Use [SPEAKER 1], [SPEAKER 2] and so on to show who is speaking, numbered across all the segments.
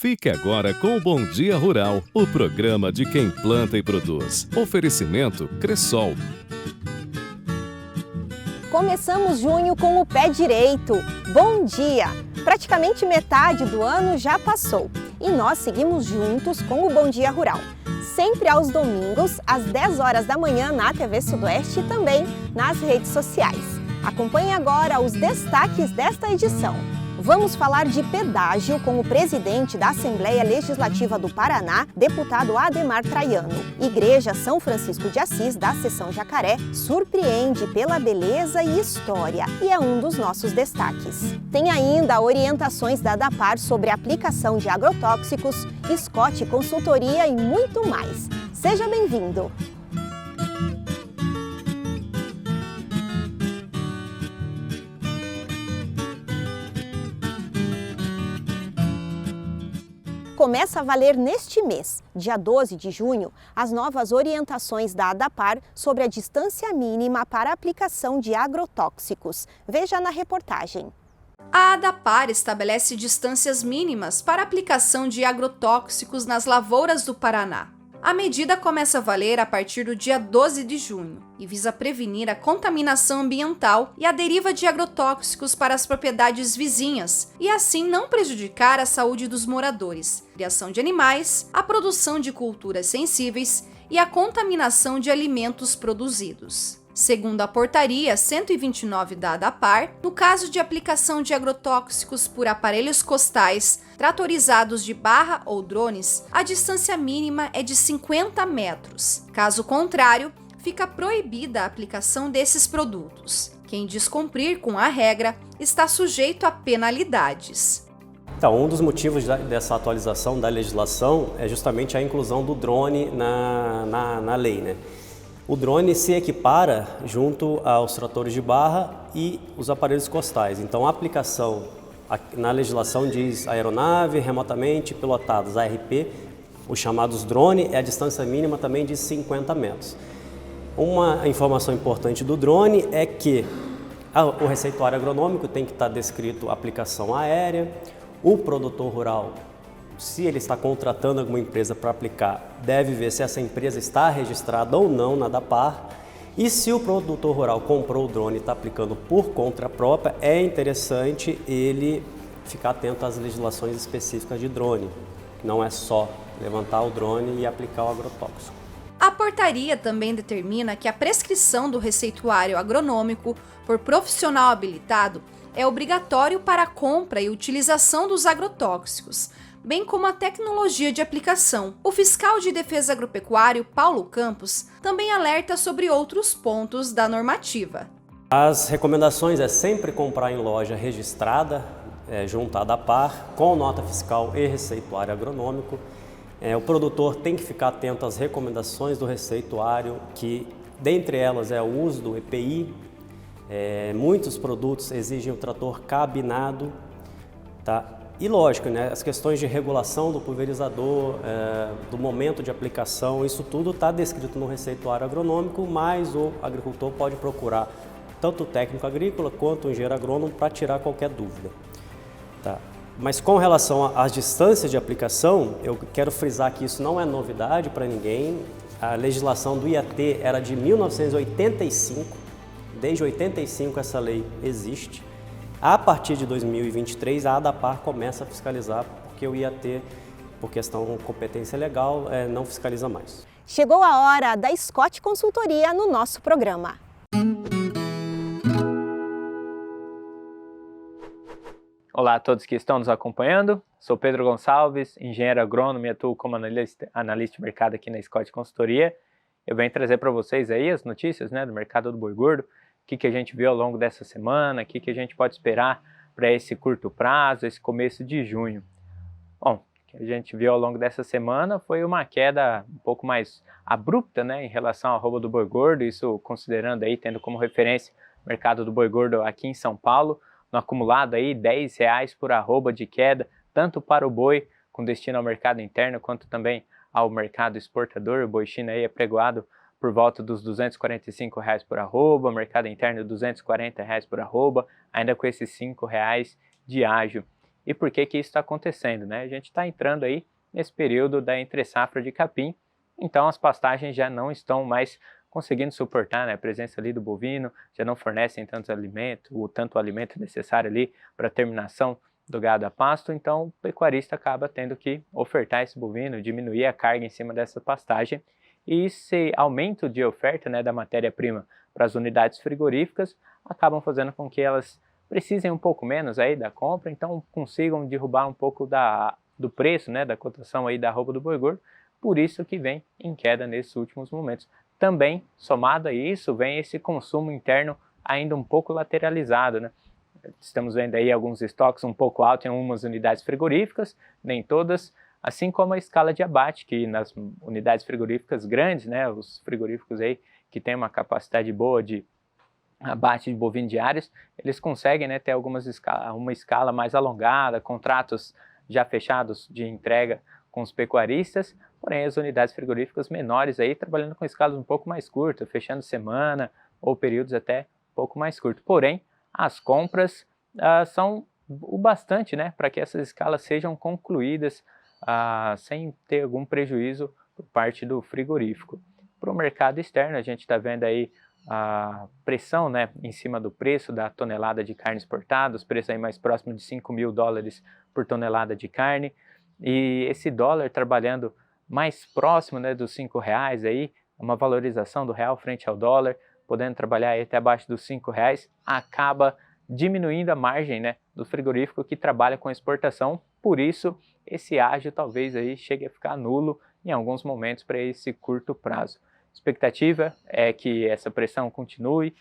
[SPEAKER 1] Fique agora com o Bom Dia Rural, o programa de quem planta e produz. Oferecimento Cressol.
[SPEAKER 2] Começamos junho com o pé direito. Bom dia! Praticamente metade do ano já passou e nós seguimos juntos com o Bom Dia Rural. Sempre aos domingos, às 10 horas da manhã na TV Sudoeste e também nas redes sociais. Acompanhe agora os destaques desta edição. Vamos falar de pedágio com o presidente da Assembleia Legislativa do Paraná, deputado Ademar Traiano. Igreja São Francisco de Assis, da Seção Jacaré, surpreende pela beleza e história e é um dos nossos destaques. Tem ainda orientações da ADAPAR sobre a aplicação de agrotóxicos, Scott Consultoria e muito mais. Seja bem-vindo! Começa a valer neste mês, dia 12 de junho, as novas orientações da ADAPAR sobre a distância mínima para a aplicação de agrotóxicos. Veja na reportagem.
[SPEAKER 3] A ADAPAR estabelece distâncias mínimas para a aplicação de agrotóxicos nas lavouras do Paraná. A medida começa a valer a partir do dia 12 de junho e visa prevenir a contaminação ambiental e a deriva de agrotóxicos para as propriedades vizinhas e assim não prejudicar a saúde dos moradores, criação de animais, a produção de culturas sensíveis e a contaminação de alimentos produzidos. Segundo a portaria 129 da ADAPAR, no caso de aplicação de agrotóxicos por aparelhos costais, tratorizados de barra ou drones, a distância mínima é de 50 metros. Caso contrário, fica proibida a aplicação desses produtos. Quem descumprir com a regra está sujeito a penalidades.
[SPEAKER 4] Então, um dos motivos dessa atualização da legislação é justamente a inclusão do drone na lei, né? O drone se equipara junto aos tratores de barra e os aparelhos costais. Então, a aplicação na legislação diz aeronave remotamente pilotadas, ARP, os chamados drone, é a distância mínima também de 50 metros. Uma informação importante do drone é que o receituário agronômico tem que estar descrito aplicação aérea, o produtor rural, se ele está contratando alguma empresa para aplicar, deve ver se essa empresa está registrada ou não na ADAPAR. E se o produtor rural comprou o drone e está aplicando por conta própria, é interessante ele ficar atento às legislações específicas de drone. Não é só levantar o drone e aplicar o agrotóxico.
[SPEAKER 3] A portaria também determina que a prescrição do receituário agronômico por profissional habilitado é obrigatório para a compra e utilização dos agrotóxicos, bem como a tecnologia de aplicação. O fiscal de defesa agropecuário, Paulo Campos, também alerta sobre outros pontos da normativa.
[SPEAKER 4] As recomendações é sempre comprar em loja registrada, junto à ADAPAR, com nota fiscal e receituário agronômico. O produtor tem que ficar atento às recomendações do receituário, que dentre elas é o uso do EPI. Muitos produtos exigem o trator cabinado, tá? E lógico, né, as questões de regulação do pulverizador, do momento de aplicação, isso tudo está descrito no receituário agronômico, mas o agricultor pode procurar tanto o técnico agrícola quanto o engenheiro agrônomo para tirar qualquer dúvida. Tá? Mas com relação às distâncias de aplicação, eu quero frisar que isso não é novidade para ninguém. A legislação do IAT era de 1985, desde 85 essa lei existe. A partir de 2023, a ADAPAR começa a fiscalizar, porque o IAT, por questão de competência legal, não fiscaliza mais.
[SPEAKER 2] Chegou a hora da Scott Consultoria no nosso programa.
[SPEAKER 5] Olá a todos que estão nos acompanhando. Sou Pedro Gonçalves, engenheiro agrônomo e atuo como analista de mercado aqui na Scott Consultoria. Eu venho trazer para vocês aí as notícias, do mercado do boi gordo. O que a gente viu ao longo dessa semana, o que a gente pode esperar para esse curto prazo, esse começo de junho. Bom, o que a gente viu ao longo dessa semana foi uma queda um pouco mais abrupta, em relação ao arroba do boi gordo, isso considerando aí, tendo como referência o mercado do boi gordo aqui em São Paulo, no acumulado aí R$10 por arroba de queda, tanto para o boi com destino ao mercado interno, quanto também ao mercado exportador. O boi China aí é pregoado por volta dos R$245 por arroba, mercado interno R$240 por arroba, ainda com esses R$5 de ágio. e por que isso está acontecendo, né? A gente está entrando aí nesse período da entre-safra de capim, então as pastagens já não estão mais conseguindo suportar, né, a presença ali do bovino, já não fornecem tanto alimento necessário ali para a terminação do gado a pasto, então o pecuarista acaba tendo que ofertar esse bovino, diminuir a carga em cima dessa pastagem, e esse aumento de oferta, né, da matéria-prima para as unidades frigoríficas acabam fazendo com que elas precisem um pouco menos aí da compra, então consigam derrubar um pouco do preço, né, da cotação aí da arroba do boi gordo, por isso que vem em queda nesses últimos momentos. Também, somado a isso, vem esse consumo interno ainda um pouco lateralizado, né? Estamos vendo aí alguns estoques um pouco altos em algumas unidades frigoríficas, nem todas, assim como a escala de abate, que nas unidades frigoríficas grandes, né, os frigoríficos aí que têm uma capacidade boa de abate de bovino diários, eles conseguem, né, ter uma escala mais alongada, contratos já fechados de entrega com os pecuaristas, porém as unidades frigoríficas menores aí trabalhando com escalas um pouco mais curtas, fechando semana ou períodos até um pouco mais curtos. Porém, as compras são o bastante, né, para que essas escalas sejam concluídas sem ter algum prejuízo por parte do frigorífico. Para o mercado externo, a gente está vendo aí a pressão, né, em cima do preço da tonelada de carne exportada, os preços aí mais próximos de $5.000 por tonelada de carne, e esse dólar trabalhando mais próximo, né, dos R$5 aí, uma valorização do real frente ao dólar, podendo trabalhar aí até abaixo dos R$5, acaba diminuindo a margem, né, do frigorífico que trabalha com exportação, por isso esse ágio talvez aí chegue a ficar nulo em alguns momentos para esse curto prazo. A expectativa é que essa pressão continue,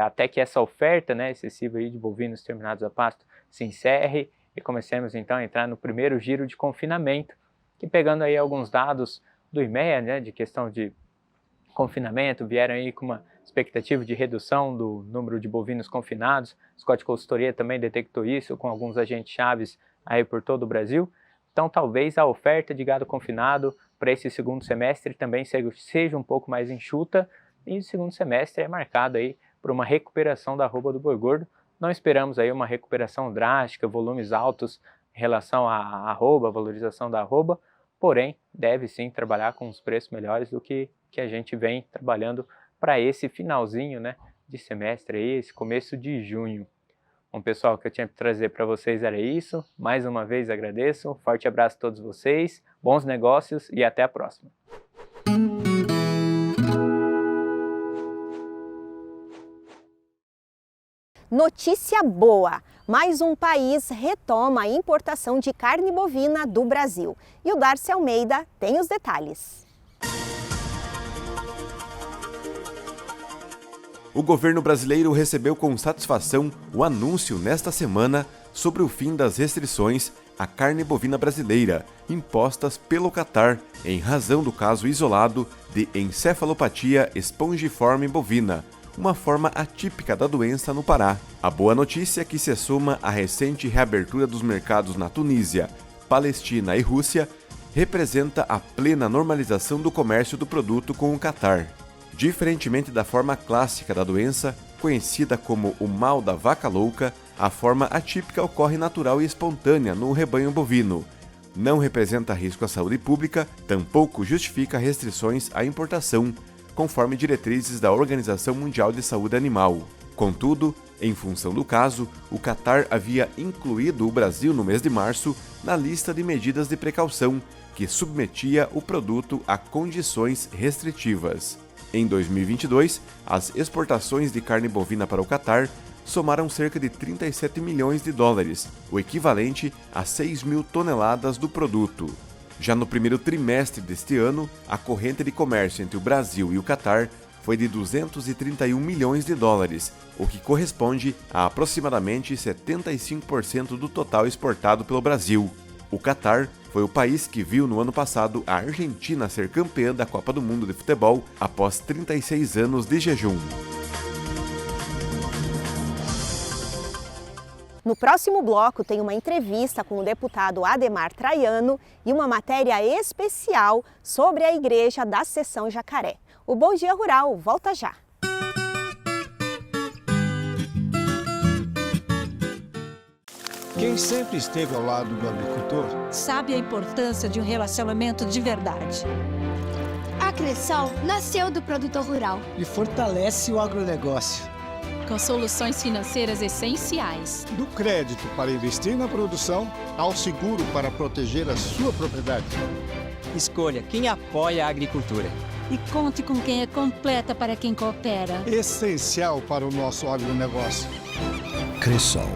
[SPEAKER 5] até que essa oferta, né, excessiva aí de bovinos terminados a pasto se encerre e comecemos então a entrar no primeiro giro de confinamento, que pegando aí alguns dados do IMEA, né, de questão de confinamento, vieram aí com uma expectativa de redução do número de bovinos confinados. A Scott Consultoria também detectou isso com alguns agentes chaves aí por todo o Brasil. Então talvez a oferta de gado confinado para esse segundo semestre também seja um pouco mais enxuta, e o segundo semestre é marcado aí por uma recuperação da arroba do boi gordo. Não esperamos aí uma recuperação drástica, volumes altos em relação à arroba, valorização da arroba, porém deve sim trabalhar com os preços melhores do que a gente vem trabalhando para esse finalzinho, né, de semestre aí, esse começo de junho. Bom, pessoal, o que eu tinha para trazer para vocês era isso. Mais uma vez agradeço, um forte abraço a todos vocês, bons negócios e até a próxima.
[SPEAKER 2] Notícia boa! Mais um país retoma a importação de carne bovina do Brasil. E o Darcy Almeida tem os detalhes.
[SPEAKER 6] O governo brasileiro recebeu com satisfação o anúncio nesta semana sobre o fim das restrições à carne bovina brasileira impostas pelo Catar em razão do caso isolado de encefalopatia espongiforme bovina, uma forma atípica da doença no Pará. A boa notícia, que se soma à recente reabertura dos mercados na Tunísia, Palestina e Rússia, representa a plena normalização do comércio do produto com o Catar. Diferentemente da forma clássica da doença, conhecida como o mal da vaca louca, a forma atípica ocorre natural e espontânea no rebanho bovino. Não representa risco à saúde pública, tampouco justifica restrições à importação, conforme diretrizes da Organização Mundial de Saúde Animal. Contudo, em função do caso, o Catar havia incluído o Brasil no mês de março na lista de medidas de precaução, que submetia o produto a condições restritivas. Em 2022, as exportações de carne bovina para o Catar somaram cerca de 37 milhões de dólares, o equivalente a 6 mil toneladas do produto. Já no primeiro trimestre deste ano, a corrente de comércio entre o Brasil e o Catar foi de 231 milhões de dólares, o que corresponde a aproximadamente 75% do total exportado pelo Brasil. O Catar foi o país que viu no ano passado a Argentina ser campeã da Copa do Mundo de Futebol após 36 anos de jejum.
[SPEAKER 2] No próximo bloco tem uma entrevista com o deputado Ademar Traiano e uma matéria especial sobre a Igreja da Seção Jacaré. O Bom Dia Rural volta já!
[SPEAKER 7] Quem sempre esteve ao lado do agricultor
[SPEAKER 8] sabe a importância de um relacionamento de verdade.
[SPEAKER 9] A Cressol nasceu do produtor rural
[SPEAKER 7] e fortalece o agronegócio.
[SPEAKER 8] Com soluções financeiras essenciais.
[SPEAKER 7] Do crédito para investir na produção ao seguro para proteger a sua propriedade.
[SPEAKER 10] Escolha quem apoia a agricultura.
[SPEAKER 8] E conte com quem é completa para quem coopera.
[SPEAKER 7] Essencial para o nosso agronegócio.
[SPEAKER 11] Cressol.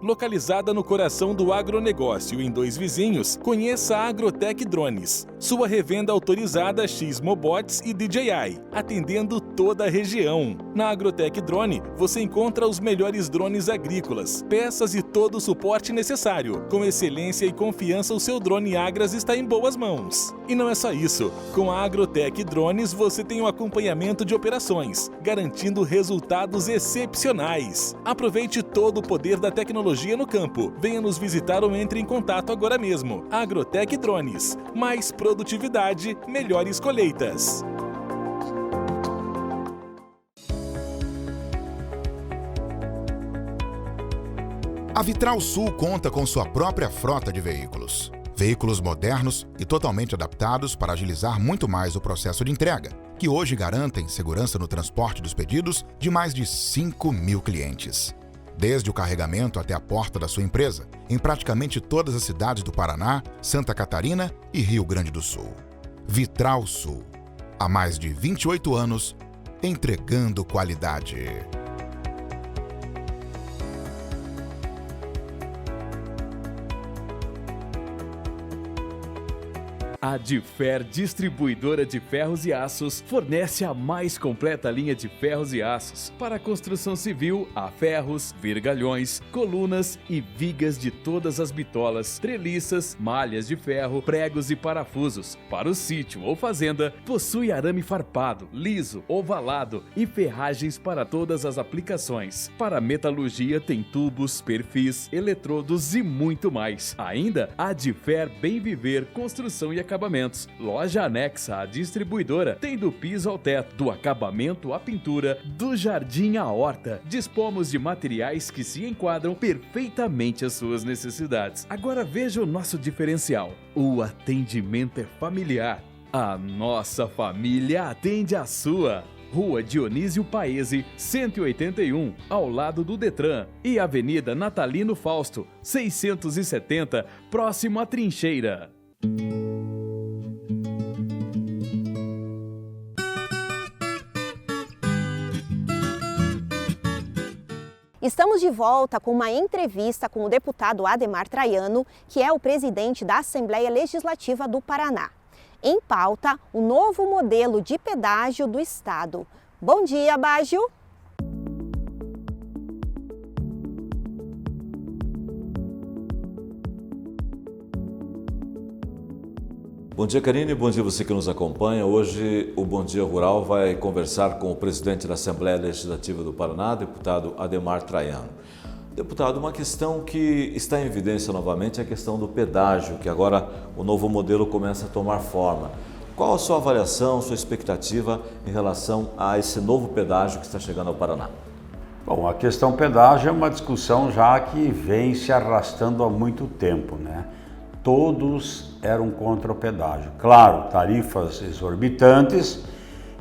[SPEAKER 12] Localizada no coração do agronegócio em Dois Vizinhos, conheça a Agrotech Drones, sua revenda autorizada X-Mobots e DJI, atendendo toda a região. Na Agrotech Drone, você encontra os melhores drones agrícolas, peças e todo o suporte necessário. Com excelência e confiança, o seu drone Agras está em boas mãos. E não é só isso, com a Agrotech Drones você tem um acompanhamento de operações, garantindo resultados excepcionais. Aproveite todo o poder da tecnologia no campo. Venha nos visitar ou entre em contato agora mesmo. Agrotech Drones. Mais produtividade, melhores colheitas.
[SPEAKER 11] A Vitral Sul conta com sua própria frota de veículos. Veículos modernos e totalmente adaptados para agilizar muito mais o processo de entrega, que hoje garantem segurança no transporte dos pedidos de mais de 5.000 clientes. Desde o carregamento até a porta da sua empresa, em praticamente todas as cidades do Paraná, Santa Catarina e Rio Grande do Sul. Vitral Sul. Há mais de 28 anos, entregando qualidade.
[SPEAKER 1] A Difer Distribuidora de Ferros e Aços fornece a mais completa linha de ferros e aços para a construção civil, a ferros, vergalhões, colunas e vigas de todas as bitolas, treliças, malhas de ferro, pregos e parafusos. Para o sítio ou fazenda, possui arame farpado, liso, ovalado e ferragens para todas as aplicações. Para a metalurgia tem tubos, perfis, eletrodos e muito mais. Ainda a Difer Bem Viver Construção e Acabamentos. Loja anexa à distribuidora, tem do piso ao teto, do acabamento à pintura, do jardim à horta. Dispomos de materiais que se enquadram perfeitamente às suas necessidades. Agora veja o nosso diferencial. O atendimento é familiar. A nossa família atende a sua. Rua Dionísio Paese, 181, ao lado do Detran, e Avenida Natalino Fausto, 670, próximo à Trincheira.
[SPEAKER 2] Estamos de volta com uma entrevista com o deputado Ademar Traiano, que é o presidente da Assembleia Legislativa do Paraná. Em pauta, o novo modelo de pedágio do Estado. Bom dia, Baggio!
[SPEAKER 13] Bom dia, Karine. Bom dia você que nos acompanha. Hoje o Bom Dia Rural vai conversar com o presidente da Assembleia Legislativa do Paraná, deputado Ademar Traiano. Deputado, uma questão que está em evidência novamente é a questão do pedágio, que agora o novo modelo começa a tomar forma. Qual a sua avaliação, sua expectativa em relação a esse novo pedágio que está chegando ao Paraná?
[SPEAKER 14] Bom, a questão pedágio é uma discussão já que vem se arrastando há muito tempo, né? todos eram contra o pedágio. Claro, tarifas exorbitantes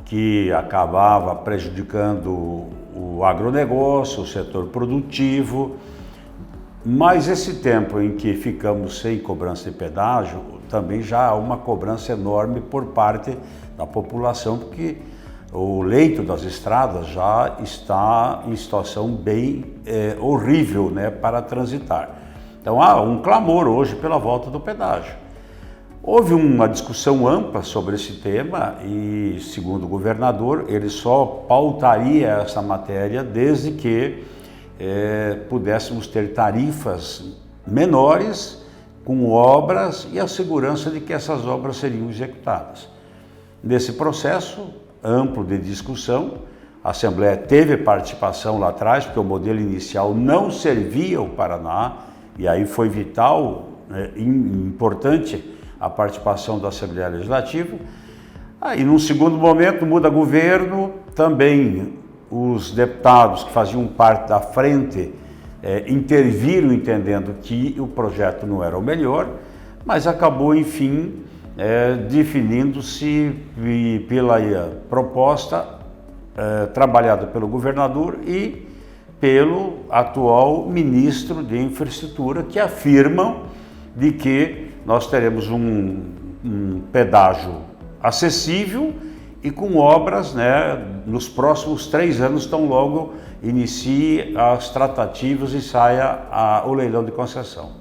[SPEAKER 14] que acabava prejudicando o agronegócio, o setor produtivo, mas esse tempo em que ficamos sem cobrança de pedágio, também já há uma cobrança enorme por parte da população, porque o leito das estradas já está em situação bem horrível, né, para transitar. Então há um clamor hoje pela volta do pedágio. Houve uma discussão ampla sobre esse tema e, segundo o governador, ele só pautaria essa matéria desde que pudéssemos ter tarifas menores com obras e a segurança de que essas obras seriam executadas. Nesse processo amplo de discussão, a Assembleia teve participação lá atrás, porque o modelo inicial não servia ao Paraná, e aí foi vital, importante a participação da Assembleia Legislativa. Aí, num segundo momento, muda governo, também os deputados que faziam parte da frente interviram entendendo que o projeto não era o melhor, mas acabou, enfim, definindo-se pela proposta trabalhada pelo governador e pelo atual ministro de Infraestrutura, que afirmam de que nós teremos um pedágio acessível e com obras, né, nos próximos 3 anos, tão logo inicie as tratativas e saia o leilão de concessão.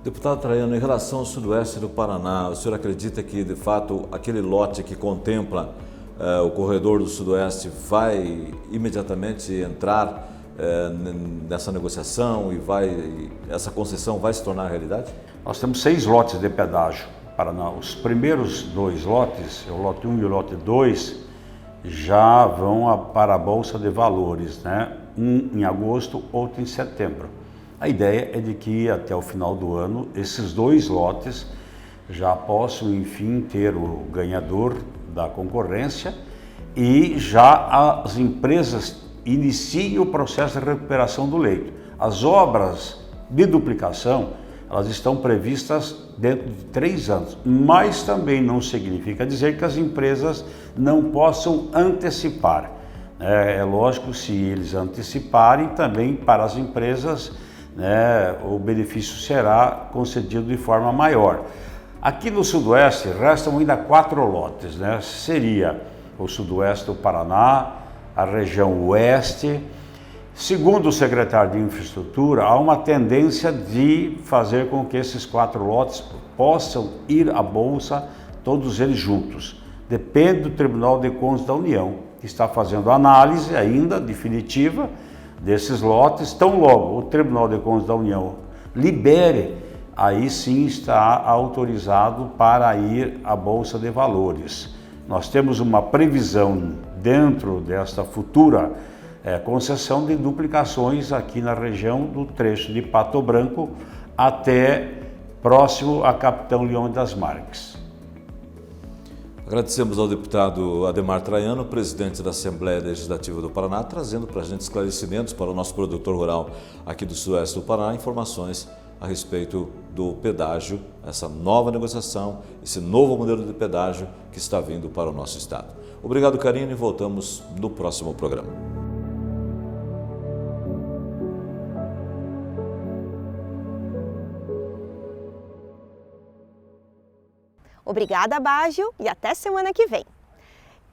[SPEAKER 13] Deputado Traiano, em relação ao sudoeste do Paraná, o senhor acredita que, de fato, aquele lote que contempla o corredor do sudoeste vai imediatamente entrar nessa negociação e essa concessão vai se tornar realidade?
[SPEAKER 14] Nós temos 6 lotes de pedágio. Paraná. Os primeiros 2 lotes, o lote 1 e o lote 2, já vão para a Bolsa de Valores, né? Um em agosto, outro em setembro. A ideia é de que até o final do ano, esses 2 lotes já possam, enfim, ter o ganhador da concorrência e já as empresas iniciem o processo de recuperação do leito. As obras de duplicação, elas estão previstas dentro de 3 anos, mas também não significa dizer que as empresas não possam antecipar. É lógico, se eles anteciparem, também para as empresas, né, o benefício será concedido de forma maior. Aqui no sudoeste restam ainda 4 lotes, né? Seria o sudoeste do Paraná, a região oeste. Segundo o secretário de Infraestrutura, há uma tendência de fazer com que esses 4 lotes possam ir à Bolsa, todos eles juntos. Depende do Tribunal de Contas da União, que está fazendo análise ainda definitiva desses lotes. Tão logo o Tribunal de Contas da União libere, aí sim está autorizado para ir à Bolsa de Valores. Nós temos uma previsão dentro desta futura concessão de duplicações aqui na região do trecho de Pato Branco até próximo a Capitão Leão das Marques.
[SPEAKER 13] Agradecemos ao deputado Ademar Traiano, presidente da Assembleia Legislativa do Paraná, trazendo para a gente esclarecimentos para o nosso produtor rural aqui do sudoeste do Paraná, informações a respeito do pedágio, essa nova negociação, esse novo modelo de pedágio que está vindo para o nosso estado. Obrigado, Karine, e voltamos no próximo programa.
[SPEAKER 2] Obrigada, Baggio, e até semana que vem.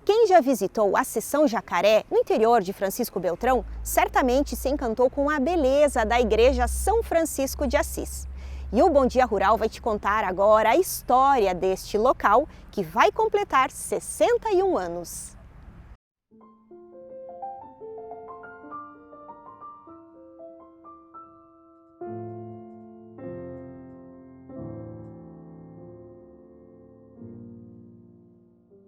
[SPEAKER 2] Quem já visitou a Seção Jacaré, no interior de Francisco Beltrão, certamente se encantou com a beleza da Igreja São Francisco de Assis. E o Bom Dia Rural vai te contar agora a história deste local, que vai completar 61 anos.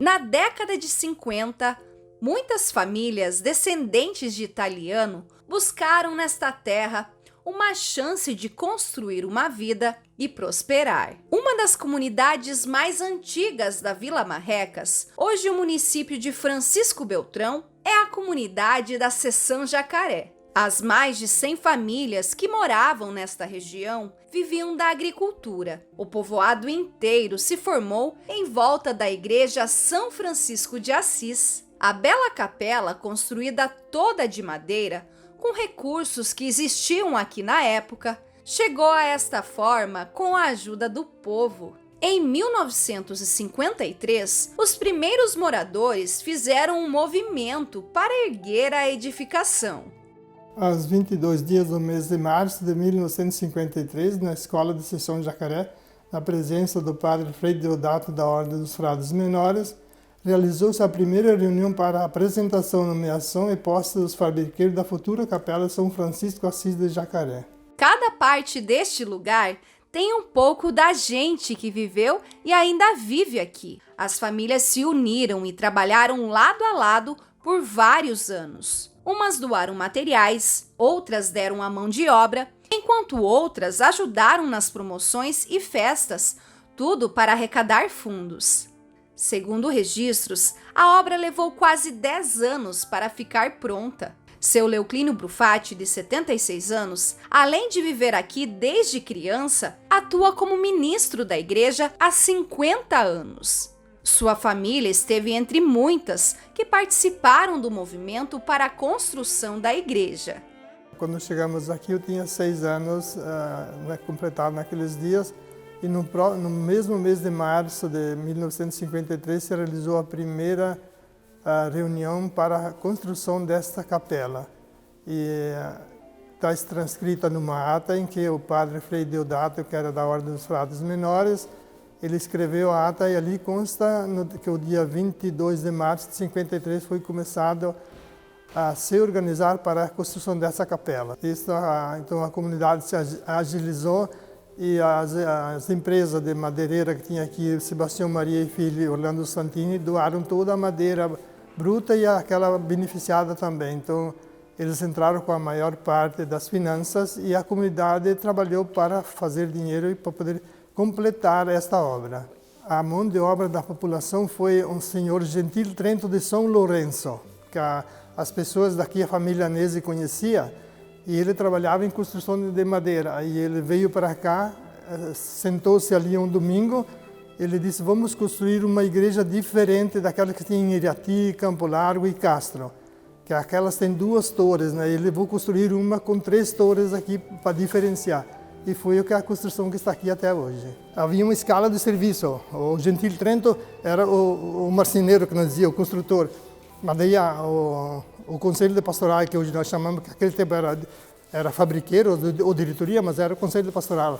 [SPEAKER 3] Na década de 50, muitas famílias descendentes de italiano buscaram nesta terra uma chance de construir uma vida e prosperar. Uma das comunidades mais antigas da Vila Marrecas, hoje o município de Francisco Beltrão, é a comunidade da Seção Jacaré. As mais de 100 famílias que moravam nesta região viviam da agricultura. O povoado inteiro se formou em volta da igreja São Francisco de Assis. A bela capela, construída toda de madeira, com recursos que existiam aqui na época, chegou a esta forma com a ajuda do povo. Em 1953, os primeiros moradores fizeram um movimento para erguer a edificação.
[SPEAKER 15] Aos 22 dias do mês de março de 1953, na Escola de Sessão Jacaré, na presença do padre Frei Deodato da Ordem dos Frades Menores, realizou-se a primeira reunião para a apresentação, nomeação e posse dos fabriqueiros da futura Capela São Francisco Assis de Jacaré.
[SPEAKER 3] Cada parte deste lugar tem um pouco da gente que viveu e ainda vive aqui. As famílias se uniram e trabalharam lado a lado por vários anos. Umas doaram materiais, outras deram a mão de obra, enquanto outras ajudaram nas promoções e festas, tudo para arrecadar fundos. Segundo registros, a obra levou quase 10 anos para ficar pronta. Seu Leuclínio Brufatti, de 76 anos, além de viver aqui desde criança, atua como ministro da igreja há 50 anos. Sua família esteve entre muitas que participaram do movimento para a construção da igreja.
[SPEAKER 15] Quando chegamos aqui, eu tinha 6 anos, completado naqueles dias, e no mesmo mês de março de 1953 se realizou a primeira reunião para a construção desta capela. E está transcrita numa ata em que o padre Frei Deodato, que era da Ordem dos Frades Menores, ele escreveu a ata e ali consta que o dia 22 de março de 53 foi começado a se organizar para a construção dessa capela. Então a comunidade se agilizou e as empresas de madeireira que tinha aqui, Sebastião Maria e Filho e Orlando Santini, doaram toda a madeira bruta e aquela beneficiada também. Então eles entraram com a maior parte das finanças e a comunidade trabalhou para fazer dinheiro e para poder completar esta obra. A mão de obra da população foi um senhor Gentil Trento de São Lourenço, que as pessoas daqui, a família Nese, conhecia, e ele trabalhava em construção de madeira. E ele veio para cá, sentou-se ali um domingo, ele disse, vamos construir uma igreja diferente daquela que tinha em Irati, Campo Largo e Castro, que aquelas têm 2 torres, né? Ele vou construir uma com 3 torres aqui para diferenciar. E foi a construção que está aqui até hoje. Havia uma escala de serviço. O Gentil Trento era o marceneiro, que nós dizia, o construtor. Mas daí o Conselho de Pastoral, que hoje nós chamamos, que aquele tempo era fabriqueiro ou diretoria, mas era o Conselho de Pastoral.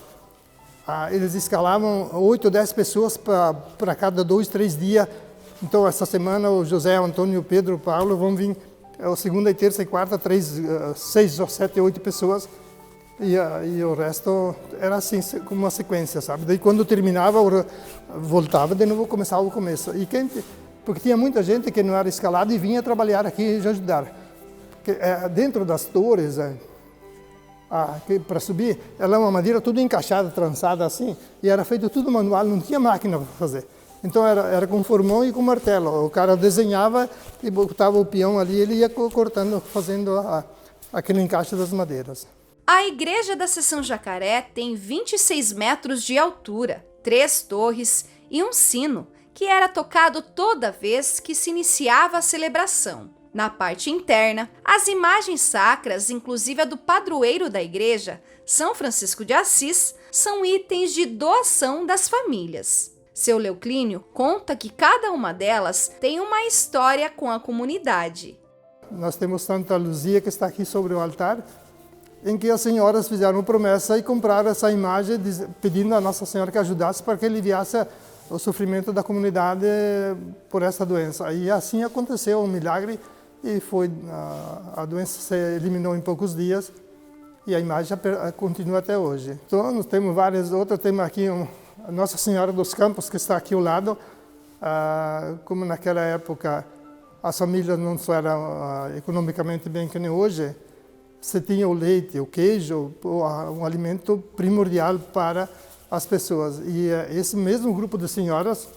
[SPEAKER 15] Eles escalavam 8 ou 10 pessoas para cada 2, 3 dias. Então, essa semana, o José, o Antônio, o Pedro, o Paulo vão vir segunda, terça e quarta, 6 ou 7, 8 pessoas. E o resto era assim, como uma sequência, sabe? Daí, quando terminava, voltava de novo, começava o começo. Porque tinha muita gente que não era escalada e vinha trabalhar aqui e ajudar. Porque, dentro das torres, para subir, ela é uma madeira tudo encaixada, trançada assim, e era feito tudo manual, não tinha máquina para fazer. Então era com formão e com martelo. O cara desenhava e botava o peão ali, ele ia cortando, fazendo aquele encaixe das madeiras.
[SPEAKER 3] A Igreja da Seção Jacaré tem 26 metros de altura, 3 torres e um sino, que era tocado toda vez que se iniciava a celebração. Na parte interna, as imagens sacras, inclusive a do padroeiro da igreja, São Francisco de Assis, são itens de doação das famílias. Seu Leuclínio conta que cada uma delas tem uma história com a comunidade.
[SPEAKER 15] Nós temos Santa Luzia, que está aqui sobre o altar, em que as senhoras fizeram promessa e compraram essa imagem, pedindo a Nossa Senhora que ajudasse para que aliviasse o sofrimento da comunidade por essa doença. E assim aconteceu um milagre e a doença se eliminou em poucos dias e a imagem continua até hoje. Então, nós temos várias outras, temos aqui a Nossa Senhora dos Campos, que está aqui ao lado. Como naquela época as famílias não eram economicamente bem que nem hoje, você tinha o leite, o queijo, um alimento primordial para as pessoas. E esse mesmo grupo de senhoras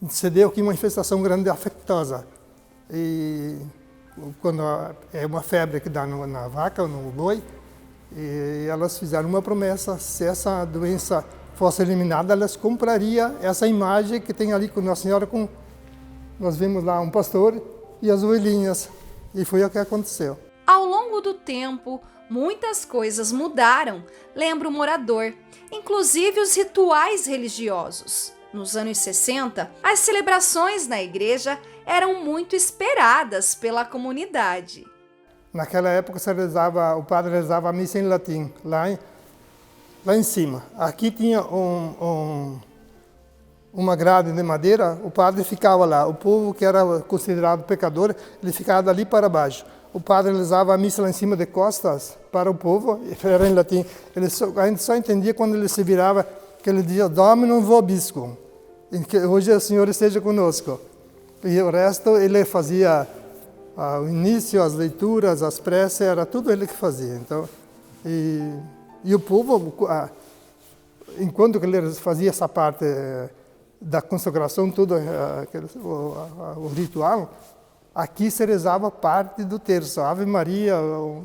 [SPEAKER 15] se deu aqui uma infestação grande afetosa. E quando é uma febre que dá na vaca ou no boi, e elas fizeram uma promessa, se essa doença fosse eliminada, elas comprariam essa imagem que tem ali com Nossa Senhora, nós vimos lá um pastor e as ovelhinhas, e foi o que aconteceu.
[SPEAKER 3] Ao longo do tempo, muitas coisas mudaram, lembra o morador, inclusive os rituais religiosos. Nos anos 60, as celebrações na igreja eram muito esperadas pela comunidade.
[SPEAKER 15] Naquela época o padre rezava a missa em latim, lá em cima. Aqui tinha uma grade de madeira, o padre ficava lá. O povo que era considerado pecador, ele ficava ali para baixo. O padre rezava a missa lá em cima de costas para o povo, era em latim. A gente só entendia quando ele se virava, que ele dizia, Dominum vobiscum, que hoje o Senhor esteja conosco. E o resto ele fazia, o início, as leituras, as preces, era tudo ele que fazia. Então, e o povo, enquanto ele fazia essa parte da consagração, tudo o ritual, aqui se rezava parte do terço, Ave Maria,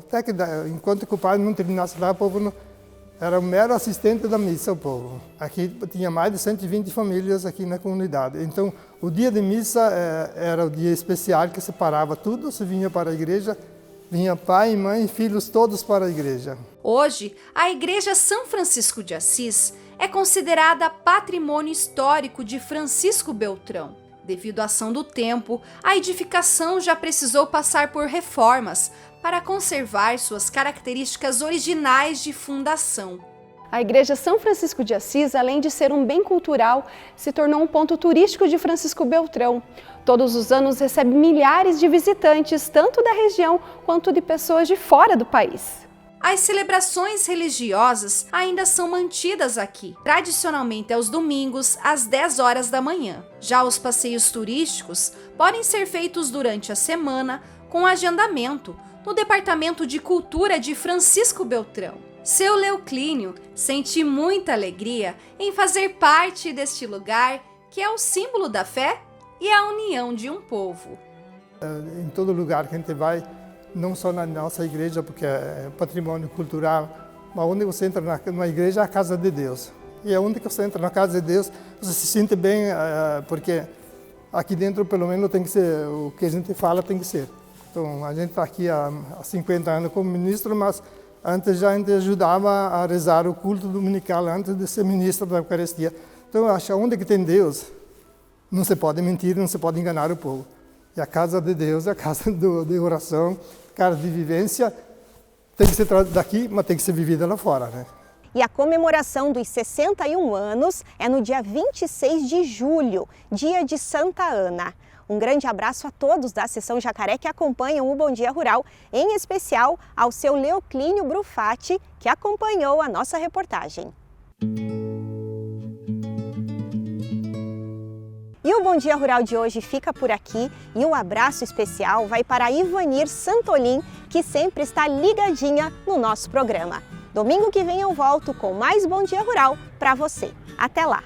[SPEAKER 15] até que enquanto que o padre não terminasse lá, o povo era um mero assistente da missa, o povo. Aqui tinha mais de 120 famílias aqui na comunidade. Então, o dia de missa era o dia especial que separava tudo, se vinha para a igreja, vinha pai, mãe e filhos todos para a igreja.
[SPEAKER 3] Hoje, a Igreja São Francisco de Assis é considerada patrimônio histórico de Francisco Beltrão. Devido à ação do tempo, a edificação já precisou passar por reformas para conservar suas características originais de fundação.
[SPEAKER 2] A Igreja São Francisco de Assis, além de ser um bem cultural, se tornou um ponto turístico de Francisco Beltrão. Todos os anos recebe milhares de visitantes, tanto da região quanto de pessoas de fora do país.
[SPEAKER 3] As celebrações religiosas ainda são mantidas aqui, tradicionalmente aos domingos, às 10 horas da manhã. Já os passeios turísticos podem ser feitos durante a semana com agendamento no Departamento de Cultura de Francisco Beltrão. Seu Leoclínio sente muita alegria em fazer parte deste lugar que é o símbolo da fé e a união de um povo.
[SPEAKER 15] Em todo lugar que a gente vai, não só na nossa igreja, porque é patrimônio cultural, mas onde você entra numa igreja é a casa de Deus. E onde você entra na casa de Deus, você se sente bem, porque aqui dentro, pelo menos, tem que ser, o que a gente fala tem que ser. Então, a gente está aqui há 50 anos como ministro, mas antes já a gente ajudava a rezar o culto dominical antes de ser ministro da Eucaristia. Então, eu acho que onde que tem Deus, não se pode mentir, não se pode enganar o povo. E a casa de Deus é a casa de oração, casa de vivência, tem que ser daqui, mas tem que ser vivida lá fora, né?
[SPEAKER 2] E a comemoração dos 61 anos é no dia 26 de julho, dia de Santa Ana. Um grande abraço a todos da Seção Jacaré que acompanham o Bom Dia Rural, em especial ao seu Leoclínio Brufatti, que acompanhou a nossa reportagem. E o Bom Dia Rural de hoje fica por aqui e um abraço especial vai para a Ivanir Santolin, que sempre está ligadinha no nosso programa. Domingo que vem eu volto com mais Bom Dia Rural para você. Até lá!